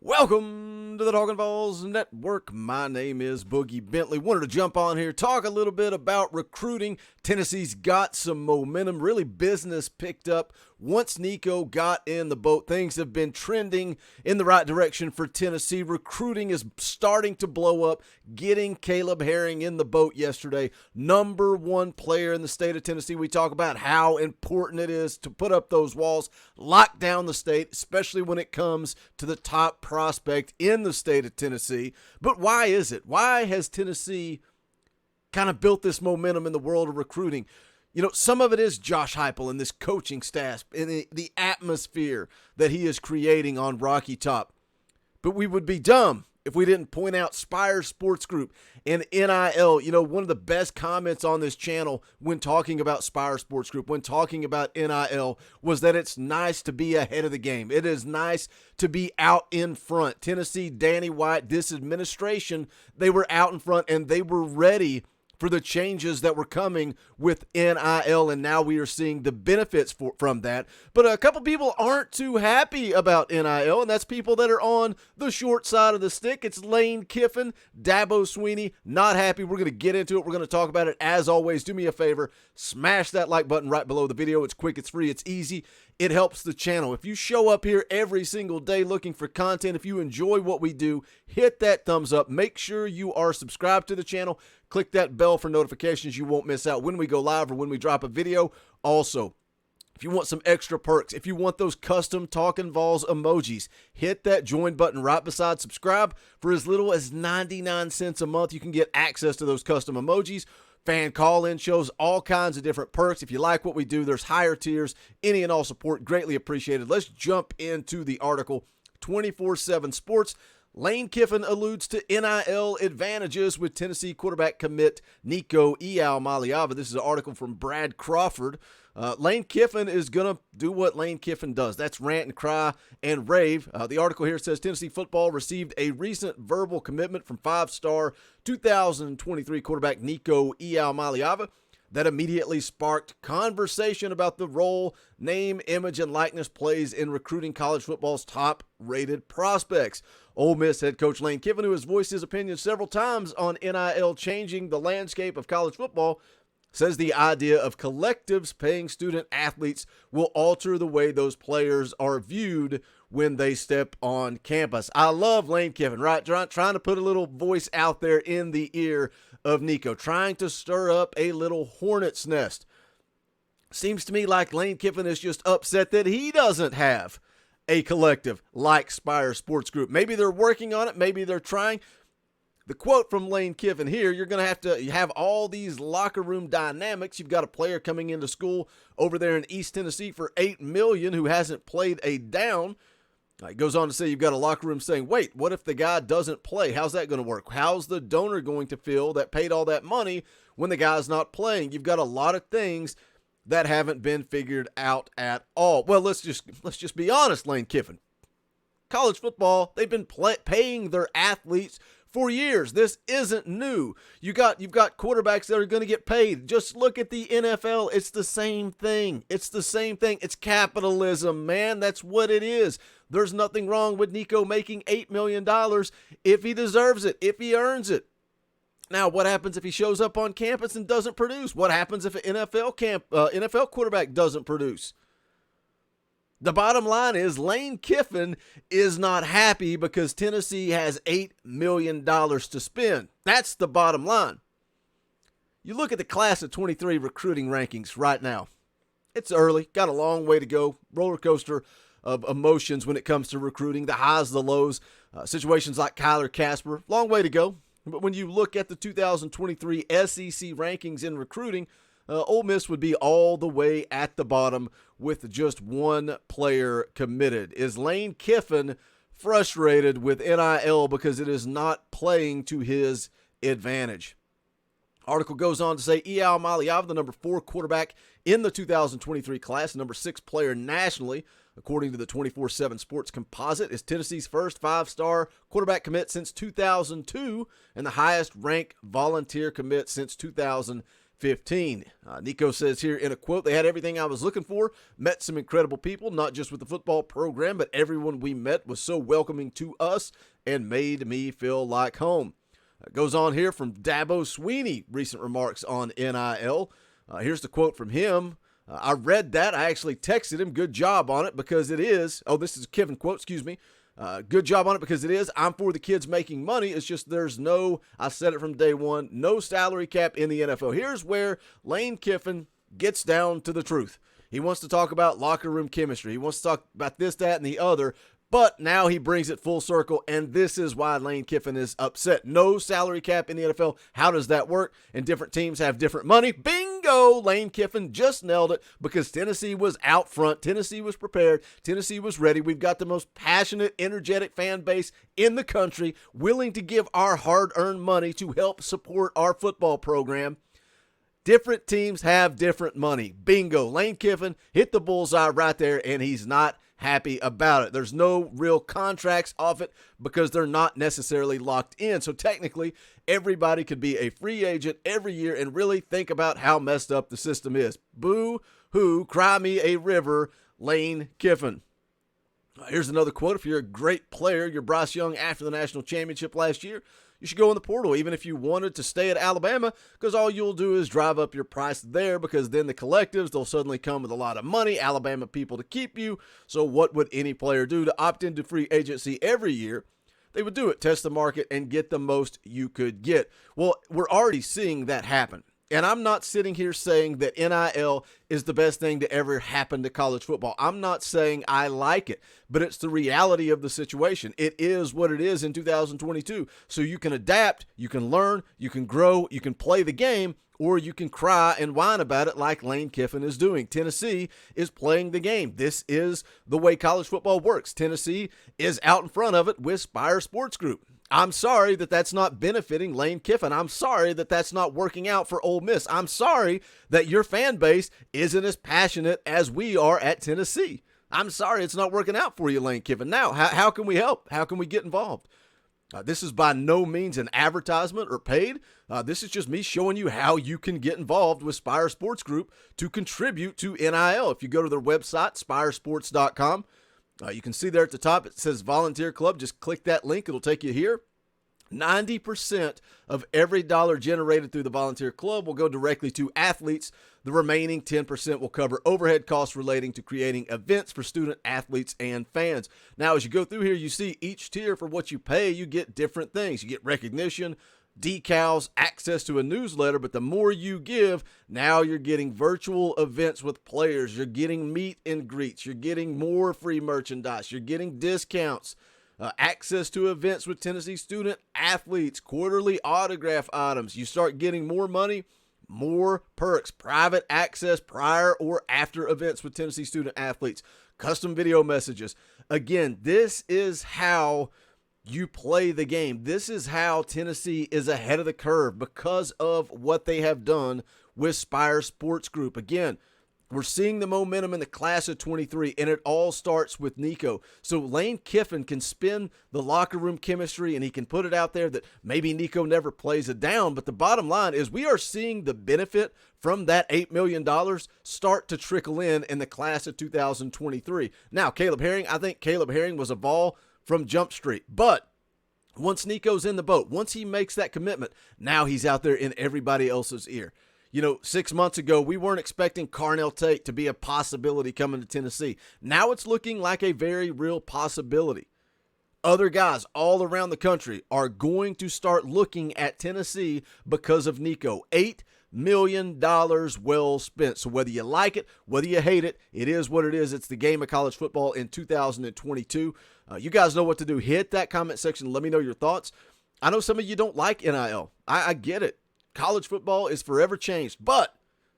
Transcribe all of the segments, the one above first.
Welcome to the Talkin VAWLS Network. My name is Boogie Bentley. Wanted to jump on here, talk a little bit about recruiting. Tennessee's got some momentum. Really, business picked up once Nico got in the boat. Things have been trending in the right direction for Tennessee. Recruiting is starting to blow up. Getting Caleb Herring in the boat yesterday. Number one player in the state of Tennessee. We talk about how important it is to put up those walls, lock down the state, especially when it comes to the top prospect in the state of Tennessee. But why is it? Why has Tennessee kind of built this momentum in the world of recruiting? You know, some of it is Josh Heupel and this coaching staff and the atmosphere that he is creating on Rocky Top. But we would be dumb if we didn't point out Spire Sports Group and NIL. You know, one of the best comments on this channel when talking about Spire Sports Group, when talking about NIL, was that it's nice to be ahead of the game. It is nice to be out in front. Tennessee, Danny White, this administration, they were out in front and they were ready for the changes that were coming with NIL, and now we are seeing the benefits from that. But a couple people aren't too happy about NIL, and that's people that are on the short side of the stick. It's Lane Kiffin, Dabo Sweeney, not happy. We're going to get into it. We're going to talk about it. As always, do me a favor, smash that like button right below the video. It's quick, it's free, it's easy. It helps the channel. If you show up here every single day looking for content, if you enjoy what we do, hit that thumbs up. Make sure you are subscribed to the channel. Click that bell for notifications. You won't miss out when we go live or when we drop a video. Also, if you want some extra perks, if you want those custom Talkin VAWLS emojis, hit that join button right beside subscribe. For as little as 99 cents a month, you can get access to those custom emojis, fan call-in shows, all kinds of different perks. If you like what we do, there's higher tiers. Any and all support, greatly appreciated. Let's jump into the article. 24/7 Sports. Lane Kiffin alludes to NIL advantages with Tennessee quarterback commit Nico Iamaleava. This is an article from Brad Crawford. Lane Kiffin is going to do what Lane Kiffin does. That's rant and cry and rave. The article here says Tennessee football received a recent verbal commitment from five-star 2023 quarterback Nico Iamaleava that immediately sparked conversation about the role name, image, and likeness plays in recruiting college football's top-rated prospects. Ole Miss head coach Lane Kiffin, who has voiced his opinion several times on NIL changing the landscape of college football, says the idea of collectives paying student athletes will alter the way those players are viewed when they step on campus. I love Lane Kiffin, right? Trying to put a little voice out there in the ear of Nico, trying to stir up a little hornet's nest. Seems to me like Lane Kiffin is just upset that he doesn't have a collective like Spire Sports Group. Maybe they're working on it. Maybe they're trying. The quote from Lane Kiffin here, you're going to have all these locker room dynamics. You've got a player coming into school over there in East Tennessee for $8 million who hasn't played a down. It goes on to say you've got a locker room saying, wait, what if the guy doesn't play? How's that going to work? How's the donor going to feel that paid all that money when the guy's not playing? You've got a lot of things that haven't been figured out at all. Well, let's just be honest, Lane Kiffin. College football, they've been paying their athletes for years. This isn't new. You've got quarterbacks that are going to get paid. Just look at the NFL. It's the same thing. It's the same thing. It's capitalism, man. That's what it is. There's nothing wrong with Nico making $8 million if he deserves it, if he earns it. Now, what happens if he shows up on campus and doesn't produce? What happens if an NFL quarterback doesn't produce? The bottom line is Lane Kiffin is not happy because Tennessee has $8 million to spend. That's the bottom line. You look at the class of 23 recruiting rankings right now. It's early, got a long way to go. Roller coaster of emotions when it comes to recruiting, the highs, the lows, situations like Kyler Casper, long way to go. But when you look at the 2023 SEC rankings in recruiting, Ole Miss would be all the way at the bottom with just one player committed. Is Lane Kiffin frustrated with NIL because it is not playing to his advantage? Article goes on to say Iamaleava, the number 4 quarterback in the 2023 class, number 6 player nationally, according to the 24/7 Sports Composite, is Tennessee's first 5-star quarterback commit since 2002 and the highest ranked volunteer commit since 2015. 15. Nico says here in a quote, they had everything I was looking for, met some incredible people, not just with the football program, but everyone we met was so welcoming to us and made me feel like home. Goes on here from Dabo Sweeney, recent remarks on NIL. Here's the quote from him. I read that. I actually texted him, good job on it because it is. Oh, this is a Kiffin quote, excuse me. Good job on it because it is. I'm for the kids making money. It's just there's no, I said it from day one, no salary cap in the NFL. Here's where Lane Kiffin gets down to the truth. He wants to talk about locker room chemistry. He wants to talk about this, that, and the other. But now he brings it full circle, and this is why Lane Kiffin is upset. No salary cap in the NFL. How does that work? And different teams have different money. Bingo! Lane Kiffin just nailed it because Tennessee was out front. Tennessee was prepared. Tennessee was ready. We've got the most passionate, energetic fan base in the country, willing to give our hard-earned money to help support our football program. Different teams have different money. Bingo. Lane Kiffin hit the bullseye right there, and he's not happy about it. There's no real contracts off it because they're not necessarily locked in. So technically, everybody could be a free agent every year and really think about how messed up the system is. Boo-hoo, cry me a river, Lane Kiffin. Here's another quote. If you're a great player, you're Bryce Young after the national championship last year, you should go in the portal, even if you wanted to stay at Alabama, because all you'll do is drive up your price there, because then the collectives, they'll suddenly come with a lot of money, Alabama people to keep you. So what would any player do to opt into free agency every year? They would do it, test the market, and get the most you could get. Well, we're already seeing that happen. And I'm not sitting here saying that NIL is the best thing to ever happen to college football. I'm not saying I like it, but it's the reality of the situation. It is what it is in 2022. So you can adapt, you can learn, you can grow, you can play the game, or you can cry and whine about it like Lane Kiffin is doing. Tennessee is playing the game. This is the way college football works. Tennessee is out in front of it with Spire Sports Group. I'm sorry that that's not benefiting Lane Kiffin. I'm sorry that that's not working out for Ole Miss. I'm sorry that your fan base isn't as passionate as we are at Tennessee. I'm sorry it's not working out for you, Lane Kiffin. Now, how can we help? How can we get involved? This is by no means an advertisement or paid. This is just me showing you how you can get involved with Spire Sports Group to contribute to NIL. If you go to their website, spiresports.com, you can see there at the top, it says Volunteer Club. Just click that link. It'll take you here. 90% of every dollar generated through the Volunteer Club will go directly to athletes. The remaining 10% will cover overhead costs relating to creating events for student athletes and fans. Now, as you go through here, you see each tier for what you pay, you get different things. You get recognition, decals, access to a newsletter, but the more you give, now you're getting virtual events with players, you're getting meet and greets, you're getting more free merchandise, you're getting discounts, access to events with Tennessee student athletes, quarterly autograph items. You start getting more money, more perks, private access prior or after events with Tennessee student athletes, custom video messages. Again, this is how you play the game. This is how Tennessee is ahead of the curve because of what they have done with Spire Sports Group. Again, we're seeing the momentum in the class of 23, and it all starts with Nico. So Lane Kiffin can spin the locker room chemistry, and he can put it out there that maybe Nico never plays it down. But the bottom line is we are seeing the benefit from that $8 million start to trickle in the class of 2023. Now, Caleb Herring, I think Caleb Herring was a ball from Jump Street. But once Nico's in the boat, once he makes that commitment, now he's out there in everybody else's ear. You know, 6 months ago, we weren't expecting Carnell Tate to be a possibility coming to Tennessee. Now it's looking like a very real possibility. Other guys all around the country are going to start looking at Tennessee because of Nico. $8 million well spent. So whether you like it, whether you hate it, it is what it is. It's the game of college football in 2022. You guys know what to do. Hit that comment section. Let me know your thoughts. I know some of you don't like NIL. I get it. College football is forever changed, but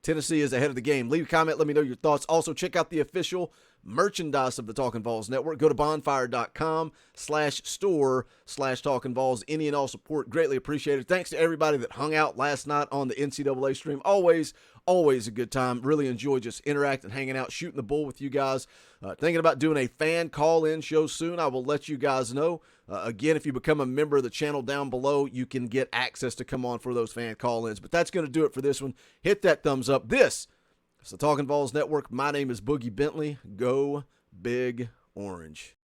Tennessee is ahead of the game. Leave a comment. Let me know your thoughts. Also, check out the official merchandise of the Talkin VAWLS Network, go to bonfire.com/store/Talkin VAWLS. Any and all support greatly appreciated. Thanks to everybody that hung out last night on the NCAA stream. Always a good time. Really enjoy just interacting, hanging out, shooting the bull with you guys. Thinking about doing a fan call-in show soon. I will let you guys know. Again, if you become a member of the channel down below, you can get access to come on for those fan call-ins. But that's going to do it for this one. Hit that thumbs up. This is the Talkin VAWLS Network. My name is Boogie Bentley. Go Big Orange.